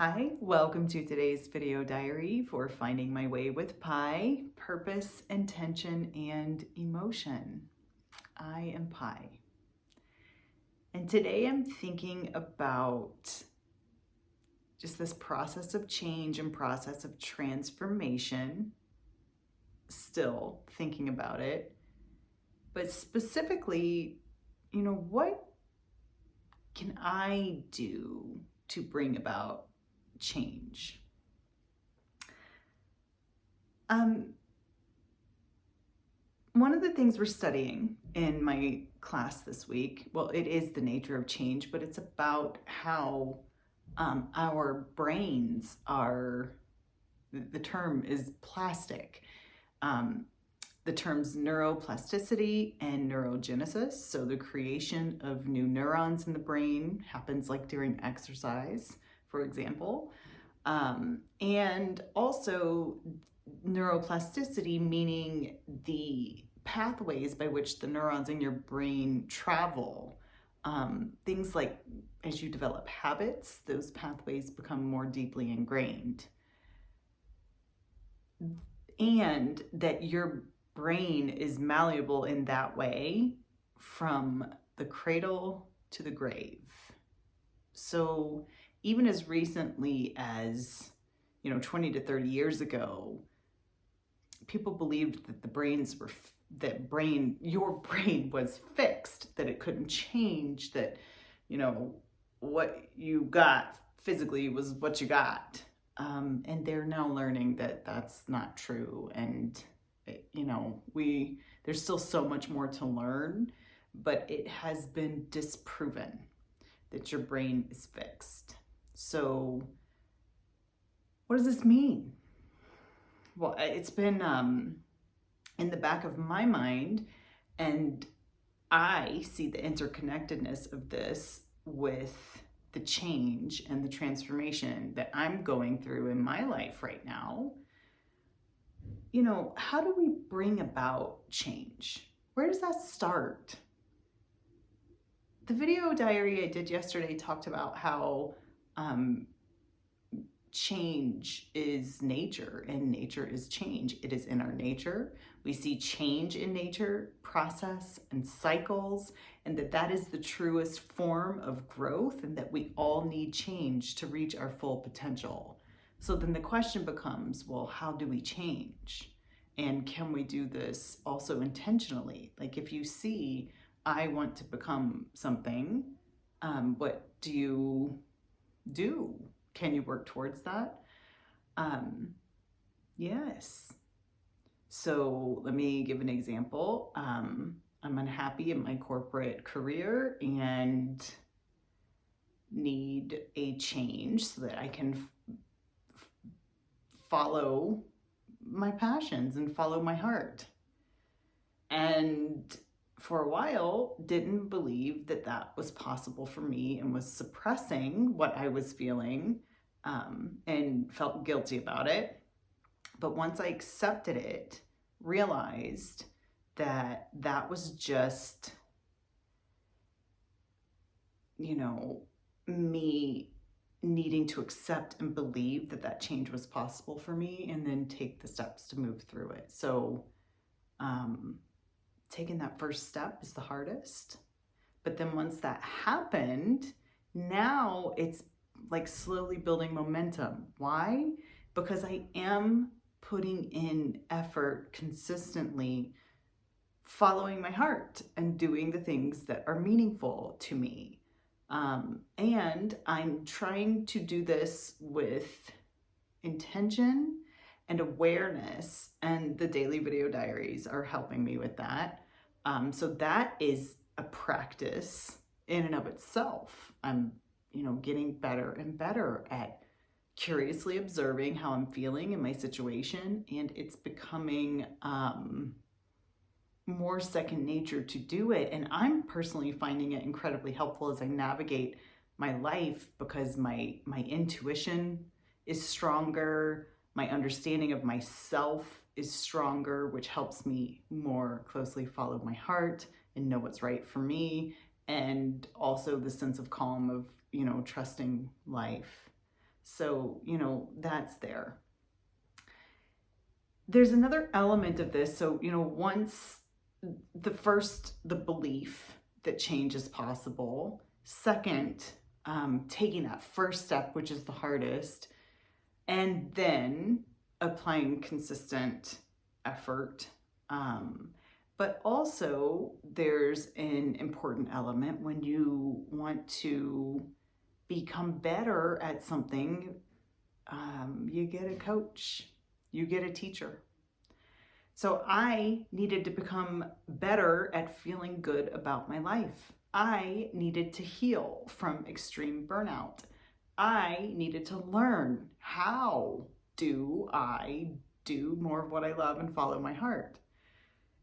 Hi, welcome to today's video diary for Finding My Way with Pi, Purpose, Intention, and Emotion. I am Pi. And today I'm thinking about just this process of change and process of transformation, still thinking about it, but specifically, what can I do to bring about change? One of the things we're studying in my class this week, well, it is the nature of change, but it's about how our brains are, the term is plastic. The terms neuroplasticity and neurogenesis, so the creation of new neurons in the brain happens like during exercise, for example. And also neuroplasticity, meaning the pathways by which the neurons in your brain travel. Things like as you develop habits, those pathways become more deeply ingrained. And that your brain is malleable in that way from the cradle to the grave. So even as recently as 20 to 30 years ago, people believed that your brain was fixed, that it couldn't change, that what you got physically was what you got. And they're now learning that that's not true. And there's still so much more to learn, but it has been disproven that your brain is fixed. So what does this mean? Well, it's been in the back of my mind, and I see the interconnectedness of this with the change and the transformation that I'm going through in my life right now. How do we bring about change? Where does that start? The video diary I did yesterday talked about how change is nature and nature is change. It is in our nature. We see change in nature, process and cycles, and that is the truest form of growth, and that we all need change to reach our full potential. So then the question becomes, well, how do we change? And can we do this also intentionally? Like if you see, I want to become something, what do you do? Can you work towards that? Yes. So let me give an example. I'm unhappy in my corporate career and need a change so that I can follow my passions and follow my heart. And for a while, didn't believe that that was possible for me and was suppressing what I was feeling, and felt guilty about it. But once I accepted it, realized that that was just, me needing to accept and believe that that change was possible for me, and then take the steps to move through it. So, taking that first step is the hardest. But then once that happened, now it's like slowly building momentum. Why? Because I am putting in effort consistently, following my heart and doing the things that are meaningful to me. And I'm trying to do this with intention and awareness, and the daily video diaries are helping me with that. So that is a practice in and of itself. I'm, getting better and better at curiously observing how I'm feeling in my situation, and it's becoming more second nature to do it. And I'm personally finding it incredibly helpful as I navigate my life, because my intuition is stronger, my understanding of myself is stronger, which helps me more closely follow my heart and know what's right for me, and also the sense of calm of trusting life. So, that's there. There's another element of this. So, once the belief that change is possible. Second, taking that first step, which is the hardest, and then applying consistent effort. But also there's an important element when you want to become better at something. You get a coach, you get a teacher. So I needed to become better at feeling good about my life. I needed to heal from extreme burnout. I needed to learn, how do I do more of what I love and follow my heart?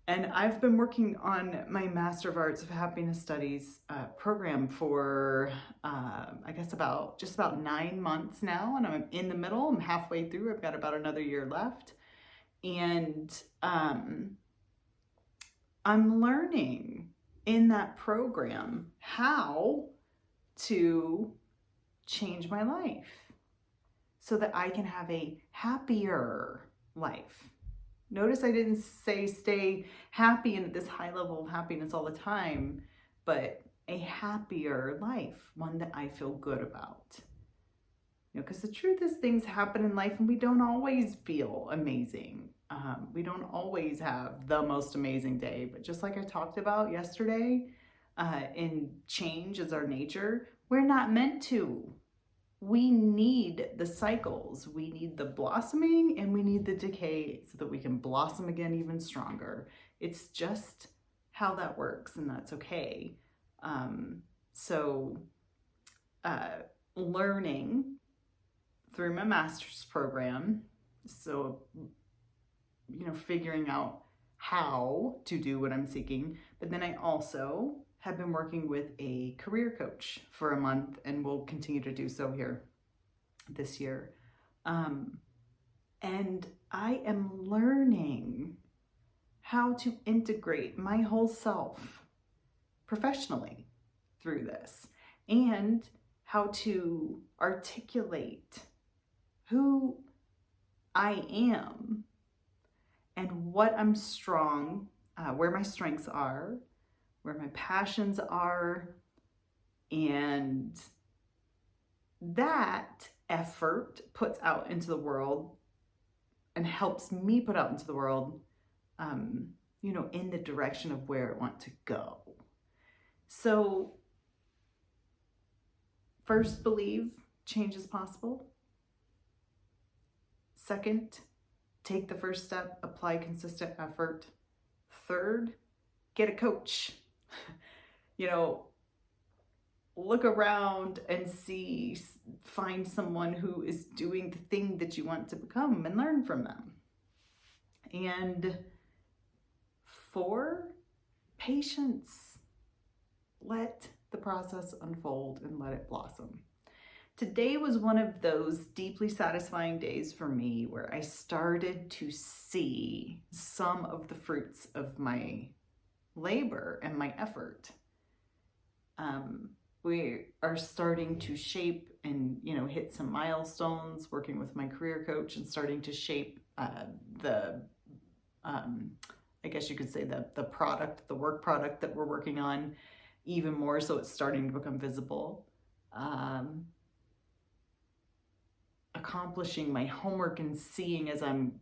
And I've been working on my Master of Arts of Happiness Studies program for, I guess, just about 9 months now. And I'm in the middle. I'm halfway through. I've got about another year left. And I'm learning in that program how to change my life so that I can have a happier life. Notice I didn't say stay happy and at this high level of happiness all the time, but a happier life, one that I feel good about. Because the truth is things happen in life and we don't always feel amazing. We don't always have the most amazing day, but just like I talked about yesterday, in change is our nature, we're not meant to. We need the cycles. We need the blossoming and we need the decay so that we can blossom again even stronger. It's just how that works, and that's okay. Learning through my master's program, so figuring out how to do what I'm seeking, but then I also have been working with a career coach for a month and will continue to do so here this year. And I am learning how to integrate my whole self professionally through this, and how to articulate who I am and what I'm strong, where my strengths are, where my passions are, and that effort puts out into the world and helps me put out into the world, in the direction of where I want to go. So, first, believe change is possible. Second, take the first step, apply consistent effort. Third, get a coach. Look around and find someone who is doing the thing that you want to become and learn from them. And 4, patience. Let the process unfold and let it blossom. Today was one of those deeply satisfying days for me where I started to see some of the fruits of my labor and my effort. We are starting to shape and, hit some milestones working with my career coach and starting to shape the I guess you could say the work product that we're working on even more, so it's starting to become visible. Accomplishing my homework and seeing as I'm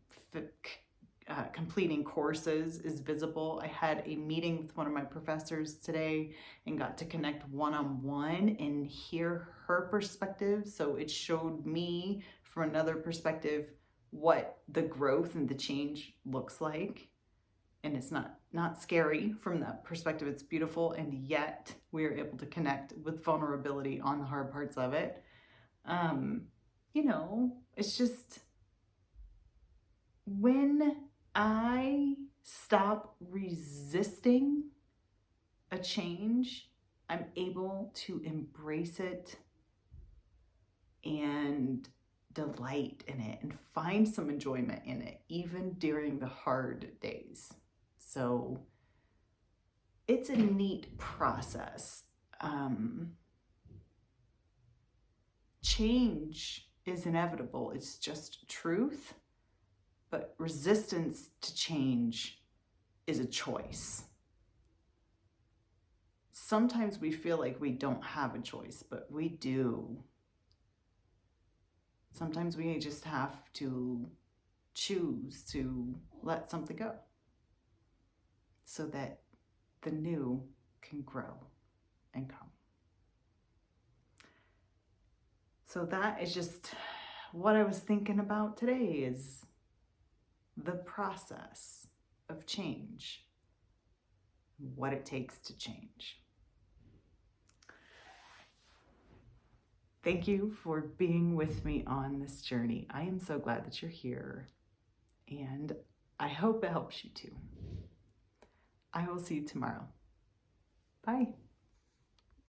completing courses is visible. I had a meeting with one of my professors today and got to connect one-on-one and hear her perspective. So it showed me from another perspective what the growth and the change looks like. And it's not scary from that perspective. It's beautiful. And yet we are able to connect with vulnerability on the hard parts of it. It's just when I stop resisting a change, I'm able to embrace it and delight in it and find some enjoyment in it, even during the hard days. So it's a neat process. Change is inevitable. It's just truth. But resistance to change is a choice. Sometimes we feel like we don't have a choice, but we do. Sometimes we just have to choose to let something go so that the new can grow and come. So that is just what I was thinking about today, is the process of change, what it takes to change. Thank you for being with me on this journey. I am so glad that you're here, and I hope it helps you too. I will see you tomorrow. Bye.